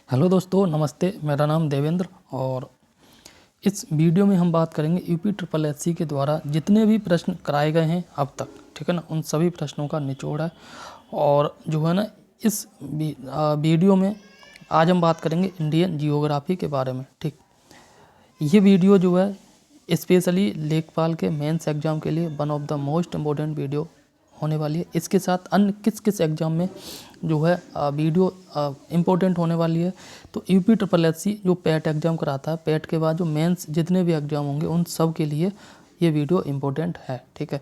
Hello दोस्तों, नमस्ते। मेरा नाम देवेंद्र और इस वीडियो में हम बात करेंगे यूपी ट्रिपल एससी के द्वारा जितने भी प्रश्न कराए गए हैं अब तक, ठीक है ना, उन सभी प्रश्नों का निचोड़ है। और जो है ना, इस वीडियो में आज हम बात करेंगे इंडियन जियोग्राफी के बारे में। ठीक, ये वीडियो जो है स्पेशली लेखपाल के मेंस एग्ज़ाम के लिए one of the most important video होने वाली है। इसके साथ अन्य किस किस एग्ज़ाम में जो है वीडियो इम्पोर्टेंट होने वाली है, तो यूपी ट्रिपल एससी जो पैट एग्ज़ाम कराता है, पैट के बाद जो मेंस जितने भी एग्ज़ाम होंगे उन सब के लिए ये वीडियो इम्पोर्टेंट है। ठीक है,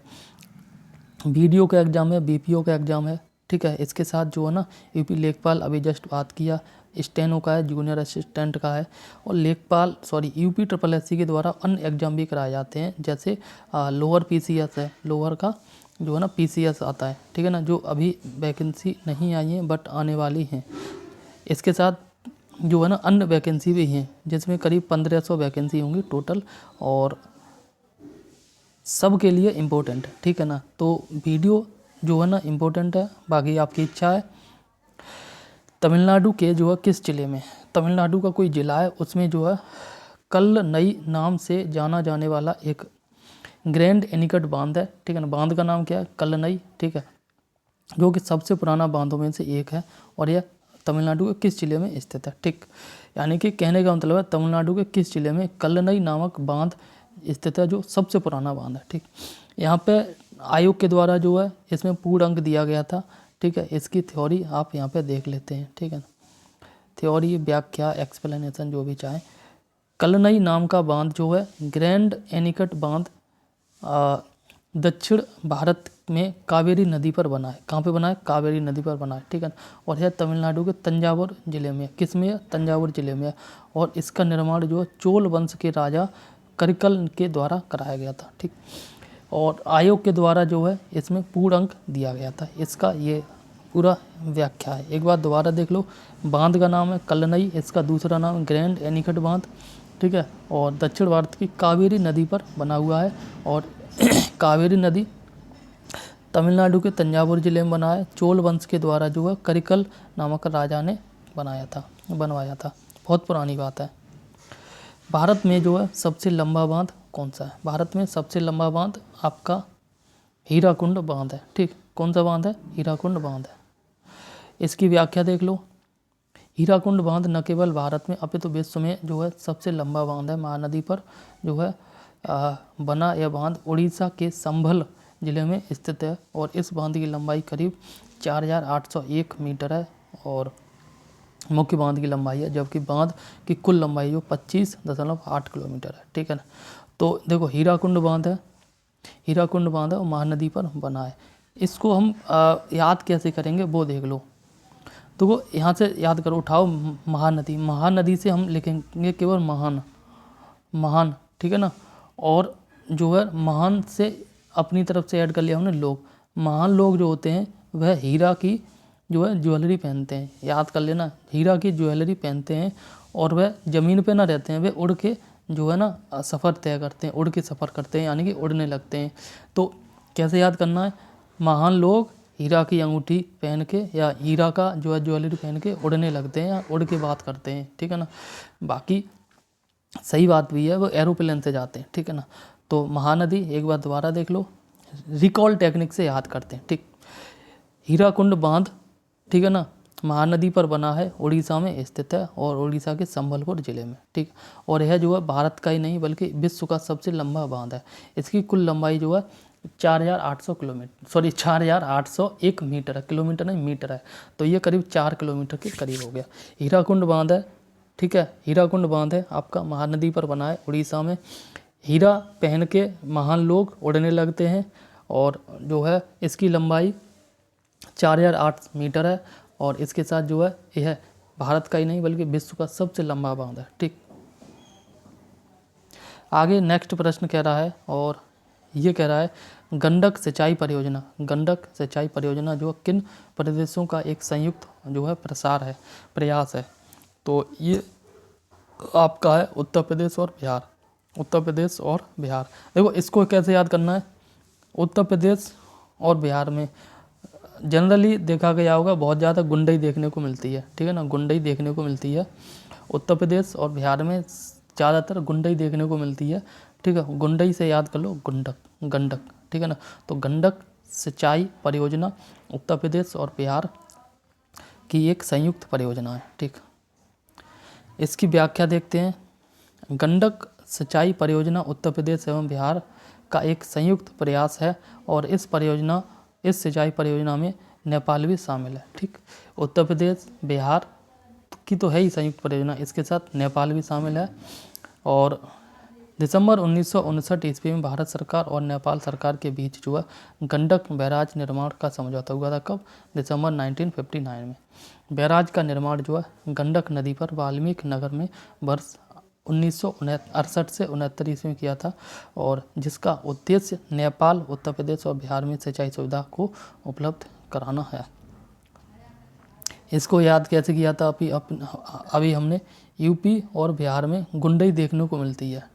वीडियो का एग्ज़ाम है, बीपीओ का एग्ज़ाम है। ठीक है, इसके साथ जो है ना यूपी लेखपाल अभी जस्ट बात किया, स्टेनो का है, जूनियर असिस्टेंट का है, और यूपी ट्रिपल एससी के द्वारा अन्य एग्ज़ाम भी कराए जाते हैं, जैसे लोअर पीसीएस है, लोअर का जो है ना पीसीएस आता है। ठीक है ना, जो अभी वैकेंसी नहीं आई है बट आने वाली हैं। इसके साथ जो है ना अन्य वैकेंसी भी हैं, जिसमें करीब 1500 वैकेंसी होंगी टोटल, और सब के लिए इम्पोर्टेंट है। ठीक है ना, तो वीडियो जो है ना इम्पोर्टेंट है, बाकी आपकी इच्छा है। तमिलनाडु के जो है किस ज़िले में, तमिलनाडु का कोई ज़िला है, उसमें जो है कल्लनई नाम से जाना जाने वाला एक ग्रैंड एनीकट बांध है। ठीक है ना, बांध का नाम क्या है, कल्लनई। ठीक है, जो कि सबसे पुराना बांधों में से एक है, और यह तमिलनाडु के किस ज़िले में स्थित है। ठीक, यानी कि कहने का मतलब है तमिलनाडु के किस ज़िले में कल्लनई नामक बांध स्थित है, जो सबसे पुराना बांध है। ठीक, यहाँ पे आयोग के द्वारा जो है इसमें पूर्ण अंक दिया गया था। ठीक है, इसकी थ्योरी आप यहाँ पे देख लेते हैं। ठीक है, थ्योरी, व्याख्या, एक्सप्लेनेशन जो भी चाहे। कल्लनई नाम का बांध जो है ग्रैंड एनीकट बांध दक्षिण भारत में कावेरी नदी पर बना है। कहाँ पे बना है, कावेरी नदी पर बना है। ठीक है, और यह तमिलनाडु के तंजावुर जिले में, किस में है, तंजावुर जिले में है। और इसका निर्माण जो है चोल वंश के राजा करिकल के द्वारा कराया गया था। ठीक, और आयोग के द्वारा जो है इसमें पूर्ण अंक दिया गया था। इसका ये पूरा व्याख्या है, एक बार दोबारा देख लो। बांध का नाम है कल्लनई, इसका दूसरा नाम ग्रैंड एनीकट बांध। ठीक है, और दक्षिण भारत की कावेरी नदी पर बना हुआ है, और कावेरी नदी तमिलनाडु के तंजावुर जिले में बना है। चोल वंश के द्वारा जो है करिकल नामक राजा ने बनवाया था। बहुत पुरानी बात है। भारत में जो है सबसे लंबा बांध कौन सा है, भारत में सबसे लंबा बांध आपका हीराकुंड बांध है। ठीक, कौन सा बांध है, हीराकुंड बांध है। इसकी व्याख्या देख लो। हीराकुंड बांध न केवल भारत में अपितु विश्व में जो है सबसे लंबा बांध है। महानदी पर जो है बना यह बांध उड़ीसा के संभल जिले में स्थित है, और इस बांध की लंबाई करीब 4801 मीटर है, और मुख्य बांध की लंबाई है, जबकि बांध की कुल लंबाई जो 25.8 किलोमीटर है। ठीक है ना, तो देखो हीराकुंड बांध है, हीराकुंड बांध है और महानदी पर बना है। इसको हम याद कैसे करेंगे वो देख लो। तो वो यहाँ से याद करो, उठाओ महानदी, महानदी से हम लिखेंगे केवल महान। ठीक है ना, और जो है महान से अपनी तरफ से ऐड कर लिया हमने लोग। महान लोग जो होते हैं वह हीरा की जो है ज्वेलरी पहनते हैं, याद कर लेना, हीरा की ज्वेलरी पहनते हैं, और वह ज़मीन पे ना रहते हैं, वे उड़ के जो है ना सफ़र तय करते हैं, उड़ के सफ़र करते हैं, यानी कि उड़ने लगते हैं। तो कैसे याद करना है, महान लोग हीरा की अंगूठी पहन के या हीरा का जो है ज्वेलरी पहन के उड़ने लगते हैं या उड़ के बात करते हैं। ठीक है ना, बाकी सही बात भी है, वो एरोप्लेन से जाते हैं। ठीक है ना, तो महानदी एक बार दोबारा देख लो, रिकॉल टेक्निक से याद करते हैं। ठीक, हीराकुंड बांध, ठीक है ना, महानदी पर बना है, उड़ीसा में स्थित है, और उड़ीसा के संबलपुर जिले में। ठीक, और यह जो है भारत का ही नहीं बल्कि विश्व का सबसे लंबा बांध है। इसकी कुल लंबाई जो है 4801 मीटर है, किलोमीटर नहीं मीटर है, तो ये करीब 4 किलोमीटर के करीब हो गया। हीराकुंड बांध है। ठीक है, हीराकुंड बांध है आपका, महानदी पर बना है उड़ीसा में। हीरा पहन के महान लोग उड़ने लगते हैं, और जो है इसकी लंबाई 4008 मीटर है, और इसके साथ जो है यह भारत का ही नहीं बल्कि विश्व का सबसे लंबा बांध है। ठीक, आगे नेक्स्ट प्रश्न कह रहा है, और ये कह रहा है गंडक सिंचाई परियोजना, गंडक सिंचाई परियोजना जो किन प्रदेशों का एक संयुक्त जो है प्रयास है। तो ये आपका है उत्तर प्रदेश और बिहार, उत्तर प्रदेश और बिहार। देखो इसको कैसे याद करना है, उत्तर प्रदेश और बिहार में जनरली देखा गया होगा बहुत ज़्यादा गुंडई देखने को मिलती है, ठीक है ना, गुंडई देखने को मिलती है। उत्तर प्रदेश और बिहार में ज़्यादातर गुंडई देखने को मिलती है, ठीक है। गुंडई से याद कर लो गंडक, गंडक, ठीक है ना। तो गंडक सिंचाई परियोजना उत्तर प्रदेश और बिहार की एक संयुक्त परियोजना है, ठीक। इसकी व्याख्या देखते हैं। गंडक सिंचाई परियोजना उत्तर प्रदेश एवं बिहार का एक संयुक्त प्रयास है और इस सिंचाई परियोजना में नेपाल भी शामिल है, ठीक। उत्तर प्रदेश बिहार की तो है ही संयुक्त परियोजना, इसके साथ नेपाल भी शामिल है। और दिसंबर 1959 ईस्वी में भारत सरकार और नेपाल सरकार के बीच जो है गंडक बैराज निर्माण का समझौता हुआ था। कब? दिसंबर 1959 में। बैराज का निर्माण जो है गंडक नदी पर वाल्मीकि नगर में वर्ष 1968 से 69 ईस्वी में किया था और जिसका उद्देश्य नेपाल, उत्तर प्रदेश और बिहार में सिंचाई सुविधा को उपलब्ध कराना है। इसको याद कैसे किया था? अभी हमने यूपी और बिहार में गुंडई देखने को मिलती है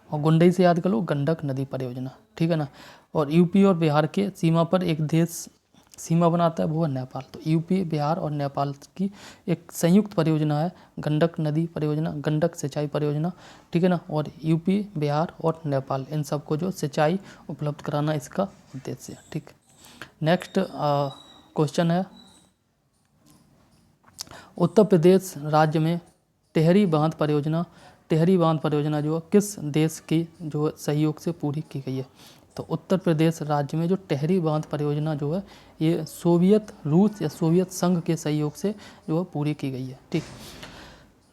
और गुंडई से याद कर लो गंडक नदी परियोजना, ठीक है ना। और यूपी और बिहार के सीमा पर एक देश सीमा बनाता है, वो है नेपाल। तो यूपी, बिहार और नेपाल की एक संयुक्त परियोजना है गंडक नदी परियोजना, गंडक सिंचाई परियोजना, ठीक है ना। और यूपी, बिहार और नेपाल इन सबको जो सिंचाई उपलब्ध कराना इसका उद्देश्य है, ठीक। नेक्स्ट क्वेश्चन है, उत्तर प्रदेश राज्य में टेहरी बांध परियोजना जो किस देश की जो सहयोग से पूरी की गई है? तो उत्तर प्रदेश राज्य में जो टेहरी बांध परियोजना जो है ये सोवियत रूस या सोवियत संघ के सहयोग से जो है पूरी की गई है, ठीक।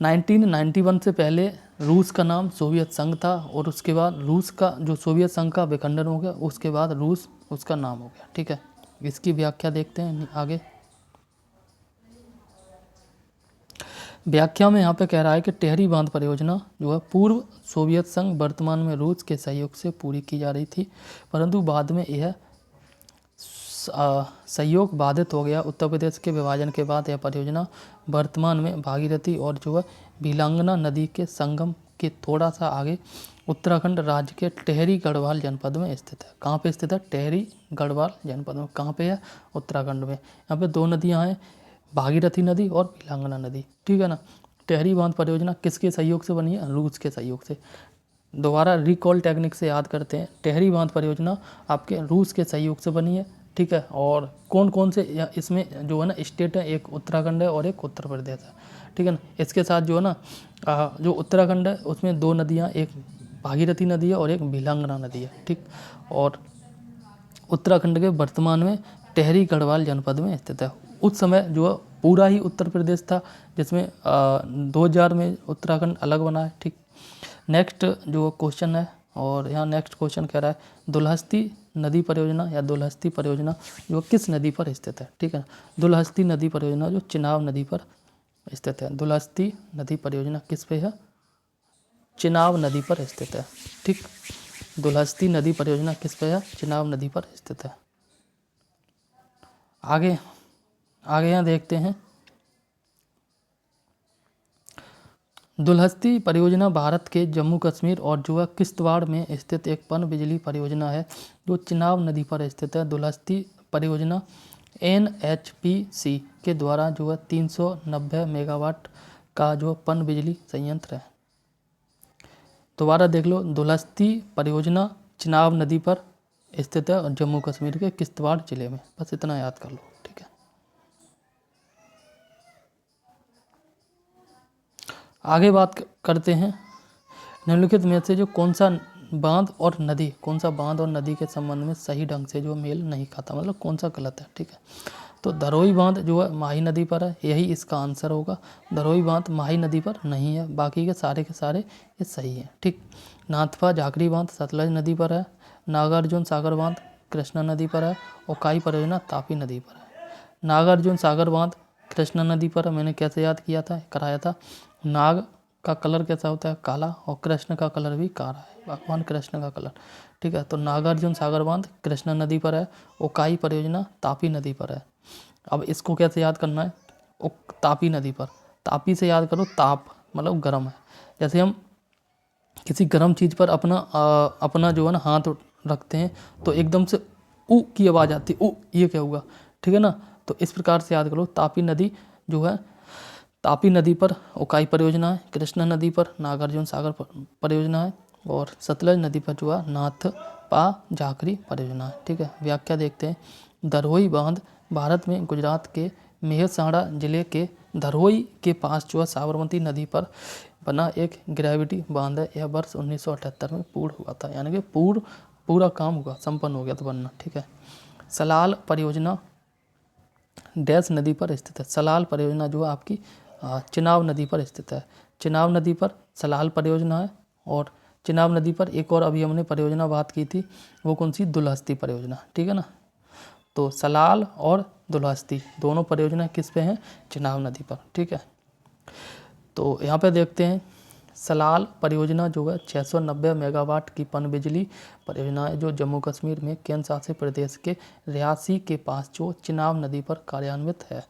1991 से पहले रूस का नाम सोवियत संघ था और उसके बाद रूस का जो सोवियत संघ का विखंडन हो गया, उसके बाद रूस उसका नाम हो गया, ठीक है। इसकी व्याख्या देखते हैं आगे। व्याख्या में यहाँ पे कह रहा है कि टेहरी बांध परियोजना जो है पूर्व सोवियत संघ वर्तमान में रूस के सहयोग से पूरी की जा रही थी, परंतु बाद में यह सहयोग बाधित हो गया। उत्तर प्रदेश के विभाजन के बाद यह परियोजना वर्तमान में भागीरथी और जो है बिलांगना नदी के संगम के थोड़ा सा आगे उत्तराखंड राज्य के टेहरी गढ़वाल जनपद में स्थित है। कहाँ पे स्थित है? टेहरी गढ़वाल जनपद में। कहाँ पे है? उत्तराखंड में। यहाँ पे दो नदियाँ हैं, भागीरथी नदी और बिलांगना नदी, ठीक है ना। टेहरी बांध परियोजना किसके सहयोग से बनी है? रूस के सहयोग से। दोबारा रिकॉल टेक्निक से याद करते हैं, टेहरी बांध परियोजना आपके रूस के सहयोग से बनी है, ठीक है। और कौन कौन से इसमें जो है ना स्टेट है, एक उत्तराखंड है और एक उत्तर प्रदेश है, ठीक है ना। इसके साथ जो है ना जो उत्तराखंड है उसमें दो नदियाँ, एक भागीरथी नदी है और एक बिलांगना नदी है, ठीक। और उत्तराखंड के वर्तमान में टेहरी गढ़वाल जनपद में स्थित है। उस समय जो पूरा ही उत्तर प्रदेश था, जिसमें 2000 में उत्तराखंड अलग बना है, ठीक। नेक्स्ट जो क्वेश्चन है, और यहाँ नेक्स्ट क्वेश्चन कह रहा है दुलहस्ती नदी परियोजना या दुलहस्ती परियोजना जो किस नदी पर स्थित है, ठीक है। दुलहस्ती नदी परियोजना जो चिनाब नदी पर स्थित है। दुलहस्ती नदी परियोजना किस पे है? चिनाब नदी पर स्थित है, ठीक। दुलहस्ती नदी परियोजना किस पे है? चिनाब नदी पर स्थित है। आगे यहाँ देखते हैं, दुलहस्ती परियोजना भारत के जम्मू कश्मीर और जो है किश्तवाड़ में स्थित एक पन बिजली परियोजना है जो चिनाब नदी पर स्थित है। दुलहस्ती परियोजना NHPC के द्वारा जो है 390 मेगावाट का जो पन बिजली संयंत्र है। दोबारा देख लो, दुलहस्ती परियोजना चिनाब नदी पर स्थित है और जम्मू कश्मीर के किश्तवाड़ जिले में। बस इतना याद कर लो, ठीक है। आगे बात करते हैं, निम्नलिखित में से जो कौन सा बांध और नदी के संबंध में सही ढंग से जो मेल नहीं खाता, मतलब कौन सा गलत है, ठीक है। तो धरोई बांध जो है माही नदी पर है, यही इसका आंसर होगा। धरोई बांध माही नदी पर नहीं है, बाकी के सारे ये सही है, ठीक। नाथपा झाकड़ी बांध सतलज नदी पर है। नागार्जुन सागर बांध कृष्णा नदी पर है। और काई परियोजना तापी नदी पर है। नागार्जुन सागर बांध कृष्णा नदी पर है। मैंने कैसे याद कराया था, नाग का कलर कैसा होता है? काला, और कृष्ण का कलर भी काला है, भगवान कृष्ण का कलर, ठीक है। तो नागार्जुन सागर बांध कृष्णा नदी पर है। ओकाई परियोजना तापी नदी पर है। अब इसको कैसे याद करना है? तापी नदी पर, तापी से याद करो, ताप मतलब गर्म है। जैसे हम किसी गर्म चीज़ पर अपना जो है ना हाथ रखते हैं तो एकदम से ऊ की आवाज़ आती है, ऊ, ये क्या हुआ, ठीक है ना। तो इस प्रकार से याद करो, तापी नदी जो है, तापी नदी पर उकाई परियोजना है, कृष्णा नदी पर नागार्जुन सागर परियोजना है, और सतलज नदी पर जो है नाथ पा झाकरी परियोजना है। ठीक है, व्याख्या देखते हैं। धरोई बांध भारत में गुजरात के मेहसाणा जिले के धरोई के पास जो है साबरमती नदी पर बना एक ग्रेविटी बांध है। यह वर्ष 1978 में पूर्ण हुआ था, यानी कि पूरा काम हुआ, संपन्न हो गया था बनना। ठीक है, सलाल परियोजना डैश नदी पर स्थित है। सलाल परियोजना जो है आपकी चिनाब नदी पर स्थित है। चिनाब नदी पर सलाल परियोजना है, और चिनाब नदी पर एक और अभी हमने परियोजना बात की थी, वो कौन सी, दुलहस्ती परियोजना। ठीक है ना। तो सलाल और दुलहस्ती दोनों परियोजना किस पे हैं, चिनाब नदी पर। ठीक है, तो यहाँ पे देखते हैं, सलाल परियोजना जो है 690 मेगावाट की पनबिजली परियोजना है, जो जम्मू कश्मीर में केंद्र शासित प्रदेश के रियासी के पास जो चिनाब नदी पर कार्यान्वित है।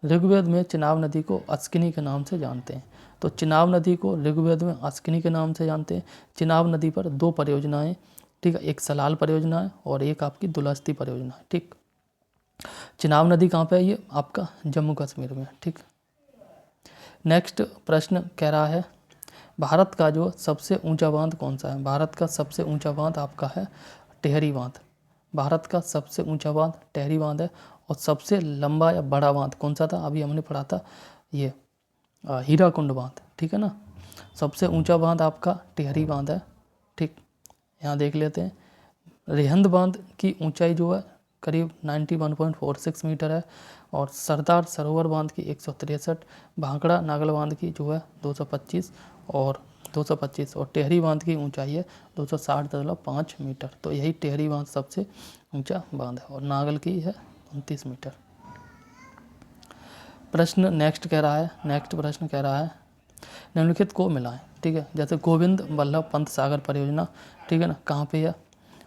ऋग्वेद में चिनाब नदी को अस्किनी के नाम से जानते हैं। तो चिनाब नदी को ऋग्वेद में अस्किनी के नाम से जानते हैं। चिनाब नदी पर दो परियोजनाएं, ठीक है, एक सलाल परियोजना है और एक आपकी दुलहस्ती परियोजना है। ठीक, चिनाब नदी कहाँ पे है, ये आपका जम्मू कश्मीर में। ठीक, नेक्स्ट प्रश्न कह रहा है, भारत का जो सबसे ऊंचा बांध कौन सा है। भारत का सबसे ऊंचा बांध आपका है टिहरी बांध। भारत का सबसे ऊंचा बांध टिहरी बांध है। और सबसे लंबा या बड़ा बांध कौन सा था, अभी हमने पढ़ा था, ये हीराकुंड बांध। ठीक है ना, सबसे ऊंचा बांध आपका टिहरी बांध है। ठीक, यहाँ देख लेते हैं, रिहंद बांध की ऊंचाई जो है करीब 91.46 मीटर है, और सरदार सरोवर बांध की 163, भांकड़ा नागल बांध की जो है 225 और टिहरी बांध की ऊंचाई है 260.5 मीटर। तो यही टिहरी बांध सबसे ऊंचा बांध है, और नागल की है 29 मीटर। प्रश्न नेक्स्ट प्रश्न कह रहा है, निम्नलिखित को मिलाएं। ठीक है, जैसे गोविंद बल्लभ पंत सागर परियोजना, ठीक है ना, कहाँ पे है।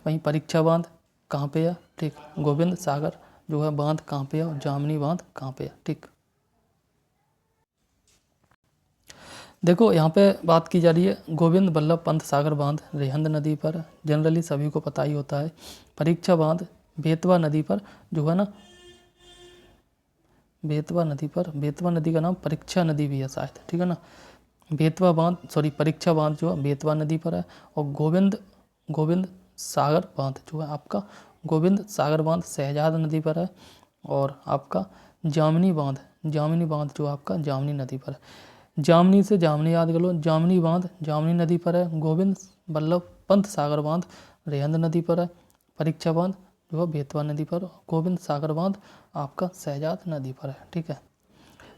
वहीं परीक्षा बांध कहाँ पे है। ठीक, गोविंद सागर जो है बांध कहाँ पे है, और जामनी बांध कहाँ पे है। ठीक, देखो यहाँ पे बात की जा रही है, गोविंद बल्लभ पंत सागर बांध रिहंद नदी पर, जनरली सभी को पता ही होता है। परीक्षा बांध बेतवा नदी पर जो है ना, बेतवा नदी का नाम परीक्षा नदी भी है शायद। ठीक है ना, परीक्षा बांध जो है बेतवा नदी पर है। और गोविंद सागर बांध जो है आपका गोविंद सागर बांध शहजाद नदी पर है। और आपका जामनी बांध जो आपका जामनी नदी पर है। जामनी से जामनी याद कर लो, जामनी बांध जामनी नदी पर है। गोविंद बल्लभ पंत सागर बांध रेहंद नदी पर है। परीक्षा बांध जो है बेतवा नदी पर, गोविंद सागर बांध आपका शहजाद नदी पर है। ठीक है,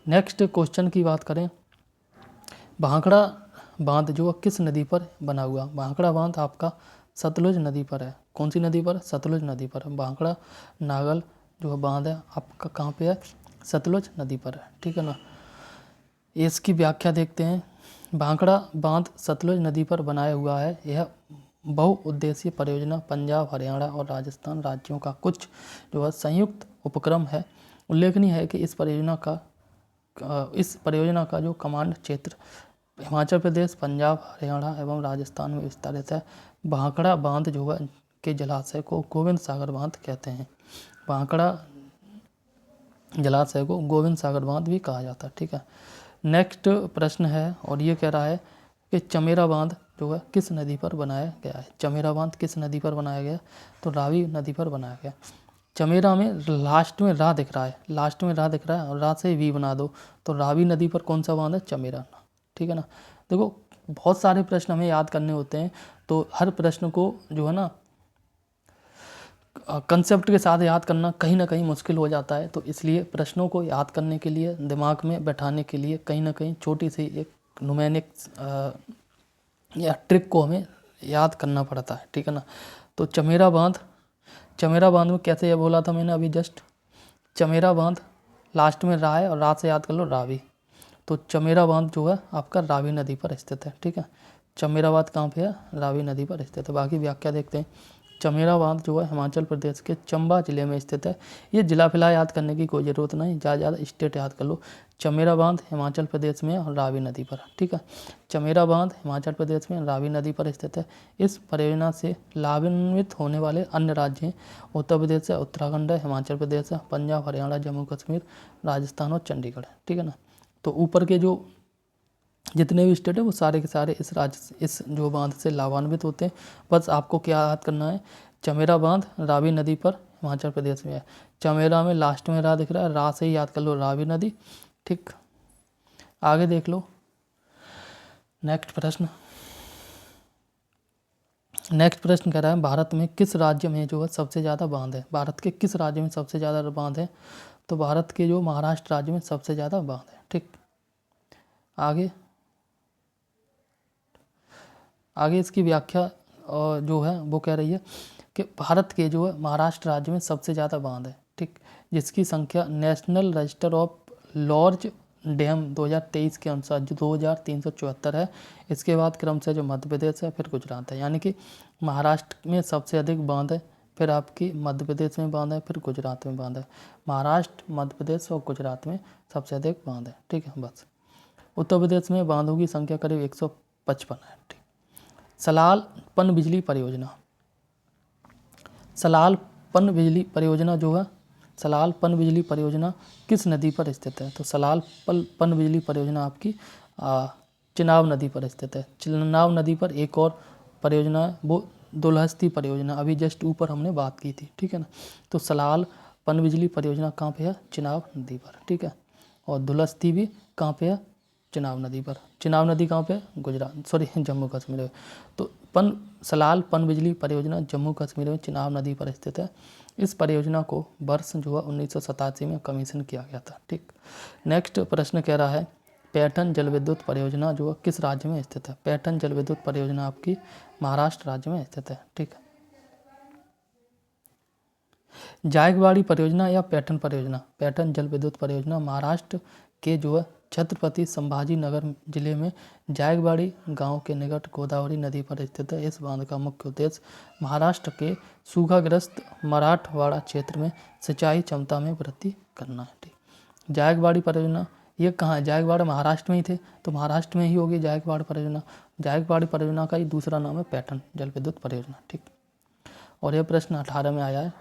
नेक्स्ट क्वेश्चन की बात करें, भांकड़ा बांध जो किस नदी पर बना हुआ। भांकड़ा बांध आपका सतलुज नदी पर है। कौन सी नदी पर, सतलुज नदी पर। भांकड़ा नागल जो बांध है आपका कहाँ पे है, सतलुज नदी पर है। ठीक है ना, इसकी व्याख्या देखते हैं। भांकड़ा बांध सतलुज नदी पर बनाया हुआ है। यह बहुउद्देशीय परियोजना पंजाब, हरियाणा और राजस्थान राज्यों का कुछ जो है संयुक्त उपक्रम है। उल्लेखनीय है कि इस परियोजना का जो कमांड क्षेत्र हिमाचल प्रदेश, पंजाब, हरियाणा एवं राजस्थान में विस्तारित है। भांकड़ा बांध जो है के जलाशय को गोविंद सागर बांध कहते हैं। भांकड़ा जलाशय को गोविंद सागर बांध भी कहा जाता है। ठीक है, नेक्स्ट प्रश्न है, और ये कह रहा है कि चमेरा बांध जो है किस नदी पर बनाया गया है। चमेरा बांध किस नदी पर बनाया गया, तो रावी नदी पर बनाया गया। चमेरा में लास्ट में रा दिख रहा है, और रा से वी बना दो, तो रावी नदी पर कौन सा बांध है, चमेरा। ठीक है ना, देखो बहुत सारे प्रश्न हमें याद करने होते हैं, तो हर प्रश्न को जो है ना कंसेप्ट के साथ याद करना कहीं ना कहीं मुश्किल हो जाता है। तो इसलिए प्रश्नों को याद करने के लिए, दिमाग में बैठाने के लिए कहीं ना कहीं छोटी सी एक न्यूमेरिक या ट्रिक को हमें याद करना पड़ता है। ठीक है ना, तो चमेरा बांध में कैसे ये बोला था मैंने अभी जस्ट, चमेरा बांध लास्ट में रा है, और रा से याद कर लो रावी। तो चमेरा बांध जो है आपका रावी नदी पर स्थित है। ठीक है, चमेरा बांध कहाँ पे है, रावी नदी पर स्थित है। बाकी व्याख्या देखते हैं। चमेरा बांध जो है हिमाचल प्रदेश के चंबा जिले में स्थित है। ये जिला फिलहाल याद करने की कोई ज़रूरत नहीं, ज़्यादा स्टेट याद कर लो। चमेरा बांध हिमाचल प्रदेश में और रावी नदी पर, ठीक है। चमेरा बांध हिमाचल प्रदेश में रावी नदी पर स्थित है। इस परियोजना से लाभान्वित होने वाले अन्य राज्य हैं उत्तर प्रदेश है, उत्तराखंड है, हिमाचल प्रदेश है, पंजाब, हरियाणा, जम्मू कश्मीर, राजस्थान और चंडीगढ़ है, ठीक है ना। तो ऊपर के जो जितने भी स्टेट है वो सारे के सारे इस जो बांध से लाभान्वित होते हैं। बस आपको क्या याद करना है, चमेरा बांध रावी नदी पर हिमाचल प्रदेश में है। चमेरा में लास्ट में रा दिख रहा है, रा से ही याद कर लो रावी नदी, ठीक। आगे देख लो नेक्स्ट प्रश्न कह रहा है भारत में किस राज्य में जो है सबसे ज़्यादा बांध है। भारत के किस राज्य में सबसे ज़्यादा बांध है, तो भारत के जो महाराष्ट्र राज्य में सबसे ज़्यादा बांध है, ठीक। आगे इसकी व्याख्या जो है वो कह रही है कि भारत के जो है महाराष्ट्र राज्य में सबसे ज़्यादा बांध है, ठीक, जिसकी संख्या national register of large dam 2023 के अनुसार जो 2374 है। इसके बाद क्रम से जो मध्य प्रदेश है, फिर गुजरात है, यानी कि महाराष्ट्र में सबसे अधिक बांध है, फिर आपकी मध्य प्रदेश में बांध है, फिर गुजरात में बांध है। महाराष्ट्र, मध्य प्रदेश और गुजरात में सबसे अधिक बांध है, ठीक है। बस उत्तर प्रदेश में बांधों की संख्या करीब 155 है, ठीक। सलाल पनबिजली परियोजना, सलाल पनबिजली परियोजना जो है, सलाल पनबिजली परियोजना किस नदी पर स्थित है, तो सलाल पनबिजली परियोजना आपकी चिनाब नदी पर स्थित है। चिनाब नदी पर एक और परियोजना है वो दुलहस्ती परियोजना, अभी जस्ट ऊपर हमने बात की थी, ठीक है ना। तो सलाल पनबिजली परियोजना कहाँ पे है, चिनाब नदी पर, ठीक है। और दुलहस्ती भी कहाँ पे है, चिनाब नदी पर। चिनाब नदी कहाँ पे, जम्मू कश्मीर में। तो सलाल पनबिजली परियोजना जम्मू कश्मीर में चिनाब नदी पर स्थित है। इस परियोजना को वर्ष जो है 1987 में कमीशन किया गया था, ठीक। नेक्स्ट प्रश्न कह रहा है पैठन जल विद्युत परियोजना जो है किस राज्य में स्थित है। पैठन जल विद्युत परियोजना आपकी महाराष्ट्र राज्य में स्थित है, ठीक। जायकवाड़ी परियोजना या पैठन परियोजना, पैठन जल विद्युत परियोजना महाराष्ट्र के जो है छत्रपति संभाजी नगर जिले में जायकवाड़ी गांव के निकट गोदावरी नदी पर स्थित है। इस बांध का मुख्य उद्देश्य महाराष्ट्र के सूखाग्रस्त मराठवाड़ा क्षेत्र में सिंचाई क्षमता में वृद्धि करना है, ठीक। जायकवाड़ी परियोजना ये कहाँ है, जायकवाड़ महाराष्ट्र में ही थे, तो महाराष्ट्र में ही होगी जायकवाड़ परियोजना। जायकवाड़ी परियोजना का ही दूसरा नाम है पैठन जल विद्युत परियोजना, ठीक। और यह प्रश्न 18 में आया है,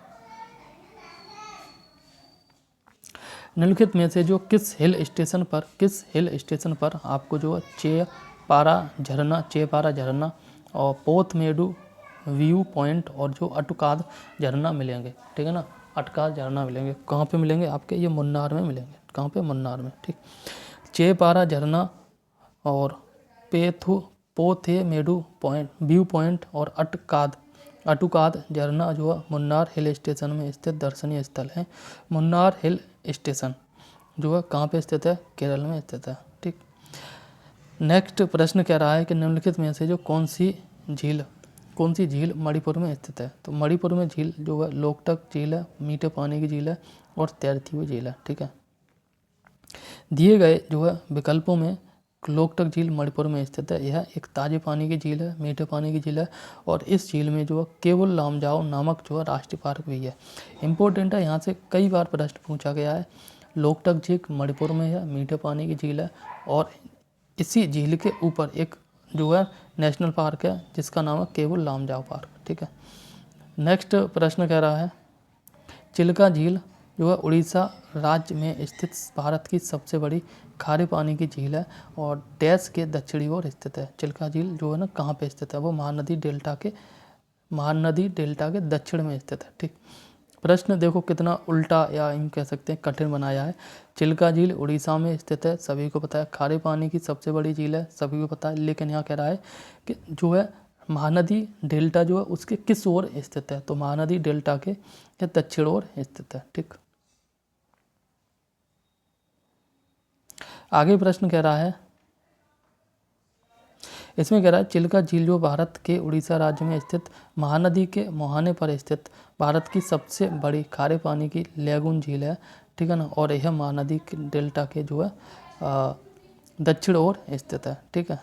निम्नलिखित में से जो किस हिल स्टेशन पर आपको जो चेपारा झरना और पोथमेडू व्यू पॉइंट और जो अटुकाद झरना मिलेंगे, ठीक है ना। अटकाद झरना मिलेंगे, कहाँ पे मिलेंगे आपके, ये मुन्नार में मिलेंगे, कहाँ पे, मुन्नार में, ठीक। चेपारा झरना और पोथमेडू व्यू पॉइंट और अटुकाद झरना जो है मुन्नार हिल स्टेशन में स्थित दर्शनीय स्थल है। मुन्नार हिल स्टेशन जो है कहाँ पे स्थित है, केरल में स्थित है, ठीक। नेक्स्ट प्रश्न कह रहा है कि निम्नलिखित में से जो कौन सी झील मणिपुर में स्थित है। तो मणिपुर में झील जो है लोकटक झील है, मीठे पानी की झील है और तैरती हुई झील है, ठीक है। दिए गए जो है विकल्पों में लोकटक झील मणिपुर में स्थित है। यह एक ताजे पानी की झील है, मीठे पानी की झील है और इस झील में जो है केवल लामजाओ नामक जो है राष्ट्रीय पार्क भी है। इम्पोर्टेंट है, यहाँ से कई बार प्रश्न पूछा गया है। लोकटक झील मणिपुर में है, मीठे पानी की झील है और इसी झील के ऊपर एक जो है नेशनल पार्क है जिसका नाम है केवल लामजाओ पार्क, ठीक है। नेक्स्ट प्रश्न कह रहा है चिल्का झील जो है उड़ीसा राज्य में स्थित भारत की सबसे बड़ी खारे पानी की झील है और देश के दक्षिणी ओर स्थित है। चिल्का झील जो है ना कहाँ पे स्थित है, वो महानदी डेल्टा के दक्षिण में स्थित है, ठीक। प्रश्न देखो कितना उल्टा या यूँ कह सकते हैं कठिन बनाया है। चिल्का झील उड़ीसा में स्थित है, सभी को पता है, खारे पानी की सबसे बड़ी झील है, सभी को पता है, लेकिन यहाँ कह रहा है कि जो है महानदी डेल्टा जो है उसके किस ओर स्थित है, तो महानदी डेल्टा के दक्षिण ओर स्थित है, ठीक। आगे प्रश्न कह रहा है, इसमें कह रहा है चिल्का झील जो भारत के उड़ीसा राज्य में स्थित महानदी के मुहाने पर स्थित भारत की सबसे बड़ी खारे पानी की लैगून झील है, ठीक है ना। और यह महानदी के डेल्टा के जो है दक्षिण ओर स्थित है, ठीक है।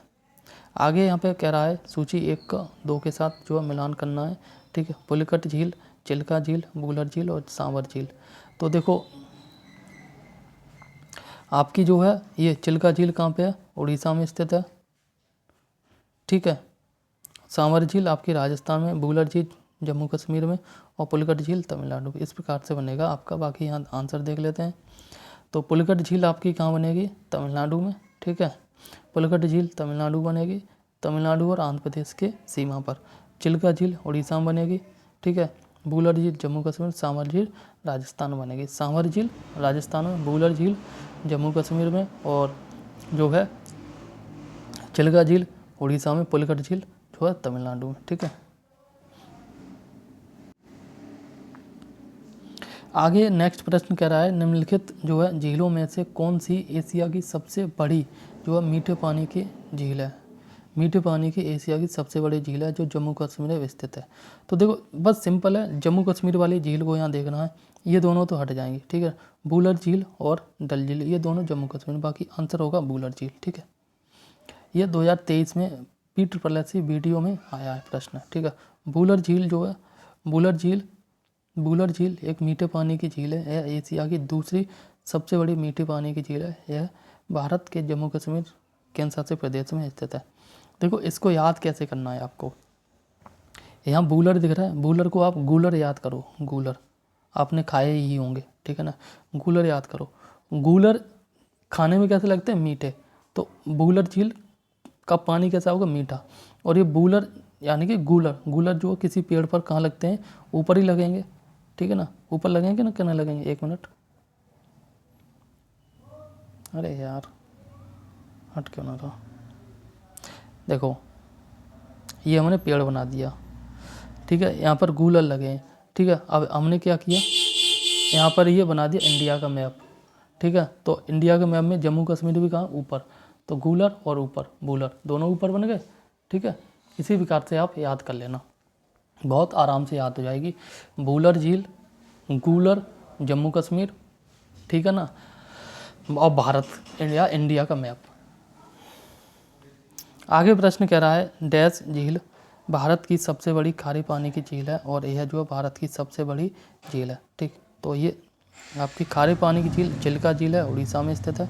आगे यहाँ पे कह रहा है सूची 1 का 2 के साथ जो है मिलान करना है। ठीक है, पुलिकट झील, चिल्का झील, वुलर झील और सांवर झील। तो देखो आपकी जो है ये चिल्का झील कहाँ पे है, उड़ीसा में स्थित है, ठीक है। सांवर झील आपकी राजस्थान में, वुलर झील जम्मू कश्मीर में और पुलिकट झील तमिलनाडु। इस प्रकार से बनेगा आपका। बाकी यहाँ आंसर देख लेते हैं। तो पुलिकट झील आपकी कहाँ बनेगी, तमिलनाडु में, ठीक है। पुलिकट झील तमिलनाडु बनेगी, तमिलनाडु और आंध्र प्रदेश के सीमा पर। चिल्का झील उड़ीसा में बनेगी, ठीक है। वुलर झील जम्मू कश्मीर, सांवर झील राजस्थान में बनेगी। सांवर झील राजस्थान में, वुलर झील जम्मू कश्मीर में और जो है चिल्का झील उड़ीसा में, पुलिकट झील जो है तमिलनाडु में, ठीक है। आगे नेक्स्ट प्रश्न कह रहा है निम्नलिखित जो है झीलों में से कौन सी एशिया की सबसे बड़ी जो है मीठे पानी की झील है। मीठे पानी की एशिया की सबसे बड़ी झील है जो जम्मू कश्मीर में स्थित है। तो देखो बस सिंपल है, जम्मू कश्मीर वाली झील को यहाँ देखना है। ये दोनों तो हट जाएंगी, ठीक है। वुलर झील और डल झील ये दोनों जम्मू कश्मीर, बाकी आंसर होगा वुलर झील, ठीक है। ये 2023 में पीटर प्लेसी वीडियो में आया है प्रश्न, ठीक है। वुलर झील जो है, वुलर झील एक मीठे पानी की झील है। यह एशिया की दूसरी सबसे बड़ी मीठे पानी की झील है। यह भारत के जम्मू कश्मीर केंद्र शासित प्रदेश में स्थित है। देखो इसको याद कैसे करना है आपको, यहाँ वुलर दिख रहा है, वुलर को आप गूलर याद करो। गूलर आपने खाए ही होंगे, ठीक है ना। गूलर याद करो, गूलर खाने में कैसे लगते हैं, मीठे। तो वुलर झील का पानी कैसा होगा, मीठा। और ये वुलर यानी कि गूलर जो किसी पेड़ पर कहाँ लगते हैं, ऊपर ही लगेंगे, ठीक है ना। ऊपर लगेंगे ना, कहना लगेंगे, एक मिनट, अरे यार हट क्यों ना रहा। देखो ये हमने पेड़ बना दिया, ठीक है, यहाँ पर गूलर लगे हैं, ठीक है। अब हमने क्या किया, यहाँ पर ये बना दिया इंडिया का मैप, ठीक है। तो इंडिया के मैप में जम्मू कश्मीर भी कहाँ, ऊपर। तो गूलर और ऊपर वुलर दोनों ऊपर बन गए, ठीक है। इसी प्रकार से आप याद कर लेना, बहुत आराम से याद हो जाएगी। वुलर झील, गूलर जम्मू कश्मीर, ठीक है ना, और भारत इंडिया का मैप। आगे प्रश्न कह रहा है डैश झील भारत की सबसे बड़ी खारे पानी की झील है और यह जो भारत की सबसे बड़ी झील है, ठीक। तो ये आपकी खारे पानी की झील चिल्का झील है, उड़ीसा में स्थित है,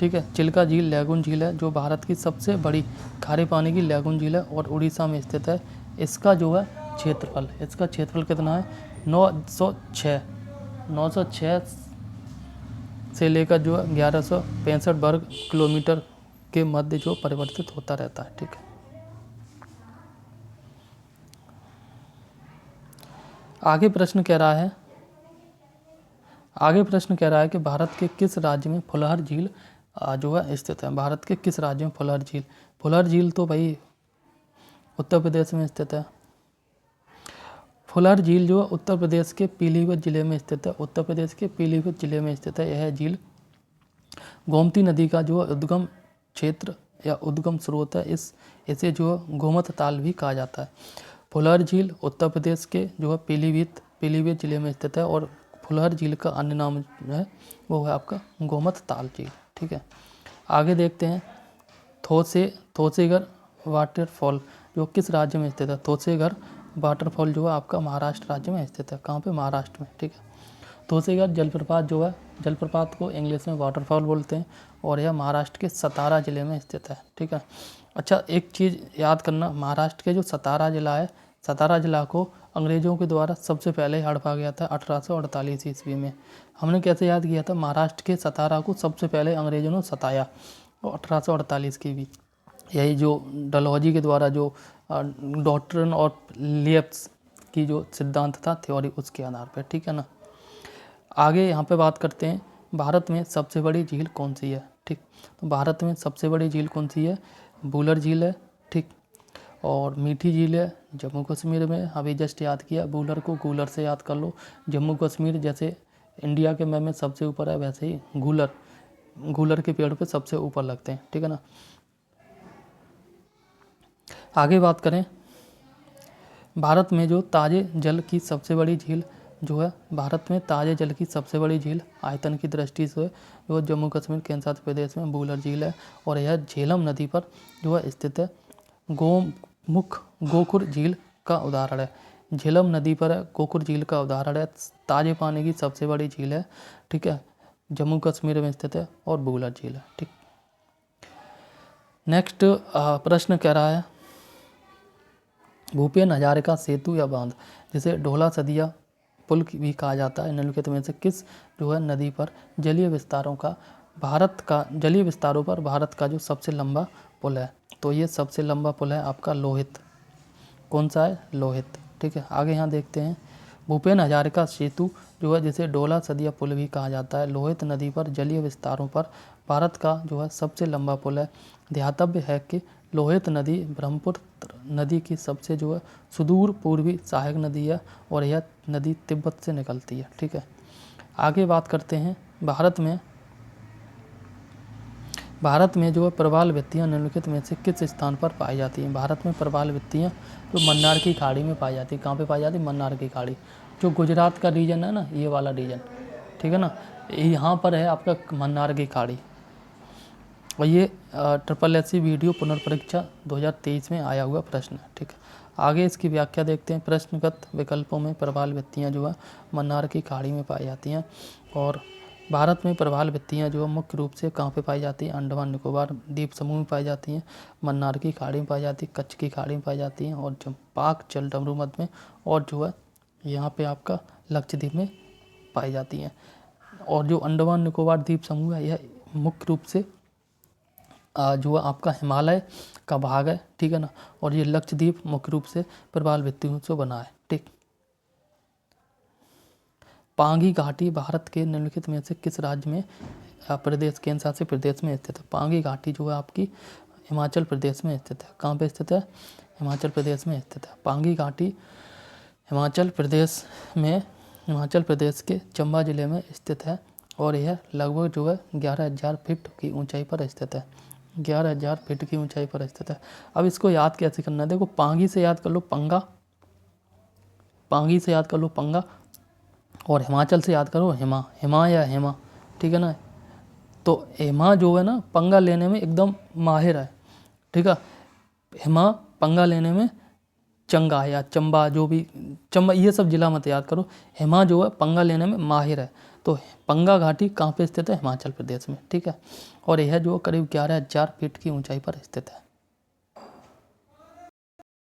ठीक है। चिल्का झील लैगून झील है जो भारत की सबसे बड़ी खारे पानी की लैगून झील है और उड़ीसा में स्थित है। इसका जो है क्षेत्रफल कितना है, 906 से लेकर जो है 1165 वर्ग किलोमीटर के मध्य जो परिवर्तित होता रहता है, ठीक है। आगे प्रश्न कह रहा है कि भारत के किस राज्य में फुलहर झील जो है स्थित है। भारत के किस राज्य में फुलहर झील तो भाई उत्तर प्रदेश में स्थित है। फुलहर झील जो है उत्तर प्रदेश के पीलीभीत जिले में स्थित है। यह झील गोमती नदी का जो उद्गम क्षेत्र या उद्गम स्रोत है। इसे जो गोमत ताल भी कहा जाता है। फुलहर झील उत्तर प्रदेश के जो है पीलीभीत जिले में स्थित है और फुलहर झील का अन्य नाम है वो है आपका गोमत ताल झील, ठीक है। आगे देखते हैं थोसेगर वाटरफॉल जो किस राज्य में स्थित है। थोसेगर वाटरफॉल जो है आपका महाराष्ट्र राज्य में स्थित है। कहाँ पे, महाराष्ट्र में, ठीक है। थोसेगर जलप्रपात जो है, जलप्रपात को इंग्लिश में वाटरफॉल बोलते हैं और यह महाराष्ट्र के सतारा जिले में स्थित है, ठीक है। अच्छा एक चीज़ याद करना, महाराष्ट्र के जो सतारा जिला है, सतारा जिला को अंग्रेज़ों के द्वारा सबसे पहले हड़पा गया था 1848 ईस्वी में। हमने कैसे याद किया था, महाराष्ट्र के सतारा को सबसे पहले अंग्रेज़ों ने सताया और 1848 की भी, यही जो डलहौजी के द्वारा जो डॉक्ट्रिन और लियप्स की जो सिद्धांत था थ्योरी, उसके आधार पर, ठीक है ना। आगे यहाँ पे बात करते हैं भारत में सबसे बड़ी झील कौन सी है, ठीक। तो भारत में सबसे बड़ी झील कौन सी है, वुलर झील है, ठीक। और मीठी झील है जम्मू कश्मीर में, अभी जस्ट याद किया, वुलर को गूलर से याद कर लो। जम्मू कश्मीर जैसे इंडिया के मैप में सबसे ऊपर है वैसे ही गूलर के पेड़ पे सबसे ऊपर लगते हैं, ठीक है ना। आगे बात करें भारत में जो ताज़े जल की सबसे बड़ी झील जो है, भारत में ताज़े जल की सबसे बड़ी झील आयतन की दृष्टि से जो जम्मू कश्मीर केंद्र शासित प्रदेश में वुलर झील है और यह झेलम नदी पर जो है स्थित है। गोखुर झील का उदाहरण है। झेलम नदी पर है, कोकुर झील का उदाहरण है, ताजे पानी की सबसे बड़ी झील है, ठीक है, जम्मू कश्मीर में स्थित है, और बुगला झील है, ठीक। नेक्स्ट प्रश्न कह रहा है भूपेन हजारिका सेतु या बांध, जिसे ढोला सदिया पुल भी कहा जाता है, निम्नलिखित में से किस जो है नदी पर जलीय विस्तारों पर भारत का जो सबसे लंबा पुल है? तो ये सबसे लंबा पुल है आपका लोहित। कौन सा है? लोहित, ठीक है। आगे यहाँ देखते हैं, भूपेन हजारिका सेतु जो है, जिसे ढोला सदिया पुल भी कहा जाता है, लोहित नदी पर जलीय विस्तारों पर भारत का जो है सबसे लंबा पुल है। ध्यातव्य है कि लोहित नदी ब्रह्मपुत्र नदी की सबसे जो है सुदूर पूर्वी सहायक नदी है, और यह नदी तिब्बत से निकलती है, ठीक है। आगे बात करते हैं, भारत में जो है प्रवाल भित्तियाँ निम्नलिखित में से किस स्थान पर पाई जाती हैं? भारत में प्रवाल भित्तियाँ जो मन्नार की खाड़ी में पाई जाती है। कहाँ पे पाई जाती है? मन्नार की खाड़ी, जो गुजरात का रीजन है ना, ये वाला रीजन, ठीक है ना, यहाँ पर है आपका मन्नार की खाड़ी। और ये SSC वीडियो पुनर्परीक्षा 2023 में आया हुआ प्रश्न है, ठीक है। आगे इसकी व्याख्या देखते हैं। प्रश्नगत विकल्पों में प्रवाल भित्तियाँ जो है मन्नार की खाड़ी में पाई जाती हैं, और भारत में प्रवाल भित्तियाँ जो है मुख्य रूप से कहाँ पे पाई जाती हैं? अंडमान निकोबार द्वीप समूह में पाई जाती हैं, मन्नार की खाड़ी में पाई जाती है, कच्छ की खाड़ी में पाई जाती हैं, और जो पाक जल डमरू मध्य में, और जो है यहाँ पे आपका लक्षद्वीप में पाई जाती हैं। और जो अंडमान निकोबार द्वीप समूह है, यह मुख्य रूप से जो आपका हिमालय का भाग है, ठीक है ना, और ये लक्षद्वीप मुख्य रूप से प्रवाल भित्तियों से बना है, ठीक। पांगी घाटी भारत के निम्नलिखित में से किस राज्य में प्रदेश केंद्र शासित प्रदेश में स्थित है? पांगी घाटी जो है आपकी हिमाचल प्रदेश में स्थित है। कहाँ पे स्थित है? हिमाचल प्रदेश में स्थित है। पांगी घाटी हिमाचल प्रदेश के चंबा जिले में स्थित है, और यह लगभग जो है 11,000 फीट की ऊंचाई पर स्थित है। 11,000 फीट की ऊंचाई पर स्थित है। अब इसको याद कैसे करना है? देखो, पांगी से याद कर लो पंगा, पांगी से याद कर लो पंगा, और हिमाचल से याद करो हिमा या हेमा, ठीक है ना। तो हेमा जो है ना पंगा लेने में एकदम माहिर है, ठीक है। हिमा पंगा लेने में चंगा है, या चंबा, जो भी चंबा, ये सब जिला मत याद करो। हिमा जो है पंगा लेने में माहिर है। तो पंगा घाटी कहाँ पे स्थित है? हिमाचल प्रदेश में, ठीक है। और यह जो करीब 11,000 फीट की ऊंचाई पर स्थित है।